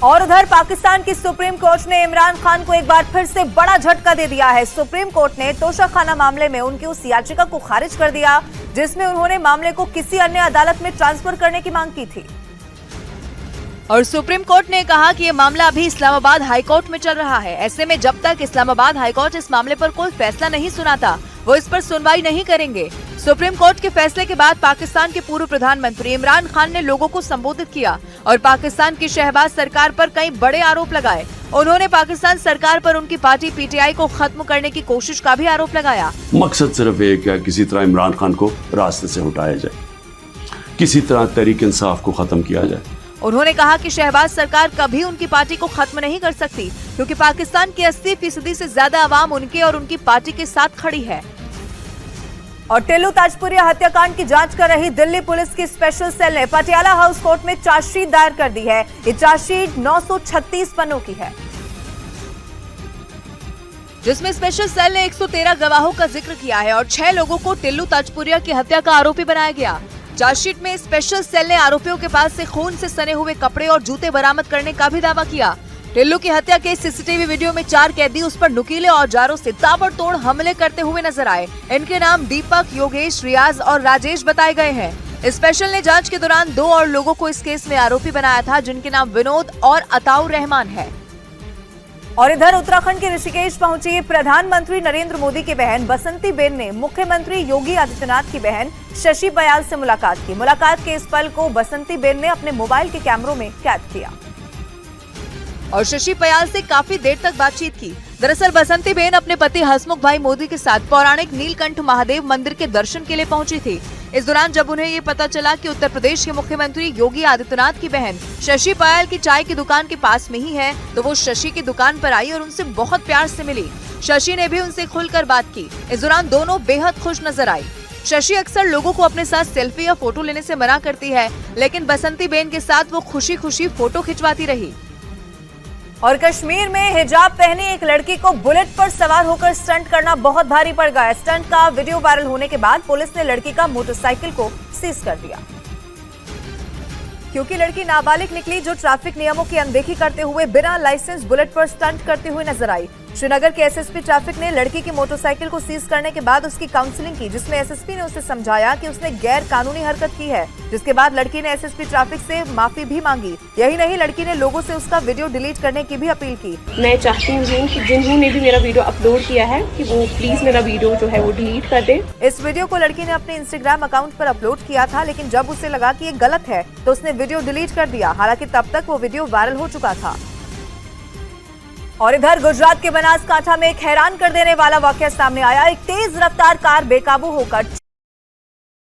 और उधर पाकिस्तान की सुप्रीम कोर्ट ने इमरान खान को एक बार फिर से बड़ा झटका दे दिया है। सुप्रीम कोर्ट ने तोशाखाना मामले में उनकी उस याचिका को खारिज कर दिया जिसमें उन्होंने मामले को किसी अन्य अदालत में ट्रांसफर करने की मांग की थी। और सुप्रीम कोर्ट ने कहा कि ये मामला अभी इस्लामाबाद हाई कोर्ट में चल रहा है। ऐसे में जब तक इस्लामाबाद हाई कोर्ट इस मामले पर कोई फैसला नहीं सुनाता, वो इस पर सुनवाई नहीं करेंगे। सुप्रीम कोर्ट के फैसले के बाद पाकिस्तान के पूर्व प्रधानमंत्री इमरान खान ने लोगों को संबोधित किया और पाकिस्तान की शहबाज सरकार पर कई बड़े आरोप लगाए। उन्होंने पाकिस्तान सरकार पर उनकी पार्टी पीटीआई को खत्म करने की कोशिश का भी आरोप लगाया। मकसद सिर्फ एक है, किसी तरह इमरान खान को रास्ते से हटाया जाए, किसी तरह तहरीक इंसाफ को खत्म किया जाए। उन्होंने कहा कि शहबाज सरकार कभी उनकी पार्टी को खत्म नहीं कर सकती क्योंकि पाकिस्तान की 80% से ज्यादा आवाम उनके और उनकी पार्टी के साथ खड़ी है। और टिल्लू ताजपुरिया हत्याकांड की जांच कर रही दिल्ली पुलिस की स्पेशल सेल ने पटियाला हाउस कोर्ट में चार्जशीट दायर कर दी है। ये चार्जशीट 936 पन्नों की है, जिसमें स्पेशल सेल ने 113 गवाहों का जिक्र किया है और 6 लोगों को टिल्लू ताजपुरिया की हत्या का आरोपी बनाया गया। चार्जशीट में स्पेशल सेल ने आरोपियों के पास से खून से सने हुए कपड़े और जूते बरामद करने का भी दावा किया। टिल्लू की हत्या के सीसीटीवी वीडियो में 4 कैदी उस पर नुकीले औजारों से ताबड़तोड़ हमले करते हुए नजर आए। इनके नाम दीपक, योगेश, रियाज और राजेश बताए गए हैं। स्पेशल ने जांच के दौरान 2 और लोगों को इस केस में आरोपी बनाया था, जिनके नाम विनोद और अताउर रहमान है। और इधर उत्तराखंड के ऋषिकेश पहुंची प्रधानमंत्री नरेंद्र मोदी की बहन बसंती बेन ने मुख्यमंत्री योगी आदित्यनाथ की बहन शशि बयाल से मुलाकात की। मुलाकात के इस पल को बसंती बेन ने अपने मोबाइल के कैमरों में कैद किया और शशि बयाल से काफी देर तक बातचीत की। दरअसल बसंती बेन अपने पति हसमुख भाई मोदी के साथ पौराणिक नीलकंठ महादेव मंदिर के दर्शन के लिए पहुंची थी। इस दौरान जब उन्हें ये पता चला कि उत्तर प्रदेश के मुख्यमंत्री योगी आदित्यनाथ की बहन शशि बयाल की चाय की दुकान के पास में ही है, तो वो शशि की दुकान पर आई और उनसे बहुत प्यार से मिली। शशि ने भी उनसे खुलकर बात की। इस दौरान दोनों बेहद खुश नजर आई। शशि अक्सर लोगों को अपने साथ सेल्फी या फोटो लेने से मना करती है, लेकिन बसंती बेन के साथ वो खुशी खुशी फोटो खिंचवाती रही। और कश्मीर में हिजाब पहनी एक लड़की को बुलेट पर सवार होकर स्टंट करना बहुत भारी पड़ गया। स्टंट का वीडियो वायरल होने के बाद पुलिस ने लड़की का मोटरसाइकिल को सीज कर दिया क्योंकि लड़की नाबालिग निकली जो ट्रैफिक नियमों की अनदेखी करते हुए बिना लाइसेंस बुलेट पर स्टंट करते हुए नजर आई। श्रीनगर के एसएसपी ट्रैफिक ने लड़की की मोटरसाइकिल को सीज करने के बाद उसकी काउंसलिंग की, जिसमें एसएसपी ने उसे समझाया कि उसने गैर कानूनी हरकत की है, जिसके बाद लड़की ने एसएसपी ट्रैफिक से माफी भी मांगी। यही नहीं, लड़की ने लोगों से उसका वीडियो डिलीट करने की भी अपील की। मैं चाहती हूँ कि जिन्होंने भी मेरा वीडियो अपलोड किया है कि वो प्लीज मेरा वीडियो जो है वो डिलीट कर दे। इस वीडियो को लड़की ने अपने इंस्टाग्राम अकाउंट पर अपलोड किया था, लेकिन जब उसे लगा कि ये गलत है तो उसने वीडियो डिलीट कर दिया। हालांकि तब तक वो वीडियो वायरल हो चुका था। और इधर गुजरात के बनासकांठा में एक हैरान कर देने वाला वाकया सामने आया। एक तेज रफ्तार कार बेकाबू होकर